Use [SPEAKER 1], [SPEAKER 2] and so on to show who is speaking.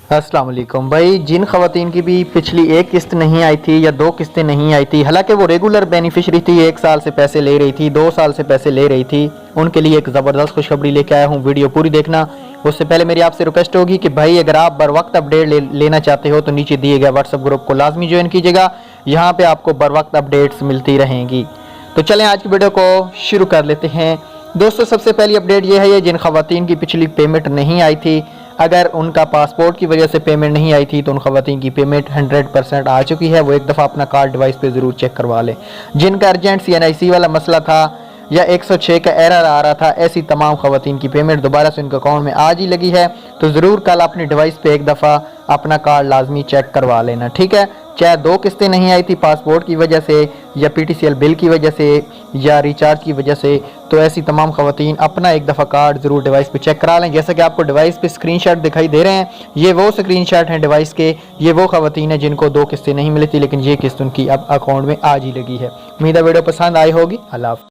[SPEAKER 1] अस्सलाम वालेकुम भाई। जिन ख़वातीन की भी पिछली एक किस्त नहीं आई थी या दो किस्तें नहीं आई थी, हालांकि वो रेगुलर बेनिफिशरी थी, 1 साल से पैसे ले रही थी, 2 साल से पैसे ले रही थी, उनके लिए एक ज़बरदस्त खुशखबरी लेके आया हूँ। वीडियो पूरी देखना। उससे पहले मेरी आपसे रिक्वेस्ट होगी कि भाई अगर आप बर वक्त अपडेट लेना चाहते हो तो नीचे दिए गए व्हाट्सएप ग्रुप को लाजमी ज्वाइन कीजिएगा। यहाँ पे आपको बर वक्त अपडेट्स मिलती रहेंगी। तो चलें आज की वीडियो को शुरू कर लेते हैं। दोस्तों, सबसे पहली अपडेट ये है, जिन ख़वातीन की पिछली पेमेंट नहीं आई थी, अगर उनका पासपोर्ट की वजह से पेमेंट नहीं आई थी तो उन ख़वातीन की पेमेंट 100% आ चुकी है। वो एक दफ़ा अपना कार्ड डिवाइस पे ज़रूर चेक करवा लें। जिनका अर्जेंट CNIC वाला मसला था या 106 का एरर आ रहा था, ऐसी तमाम ख़वातीन की पेमेंट दोबारा से उनके अकाउंट में आज ही लगी है। तो ज़रूर कल अपनी डिवाइस पे एक दफ़ा अपना कार्ड लाजमी चेक करवा लेना, ठीक है। चाहे 2 किस्तें नहीं आई थी पासपोर्ट की वजह से या PTCL बिल की वजह से या रिचार्ज की वजह से, तो ऐसी तमाम ख़वातीन अपना एक दफ़ा कार्ड ज़रूर डिवाइस पे चेक करा लें। जैसा कि आपको डिवाइस पे स्क्रीनशॉट दिखाई दे रहे हैं, ये वो स्क्रीनशॉट हैं डिवाइस के। ये वो ख़वातीन हैं जिनको 2 किस्तें नहीं मिली थी, लेकिन ये किस्त उनकी अब अकाउंट में आज ही लगी है। उम्मीद है वीडियो पसंद आई होगी। अल्लाह हाफ़िज़।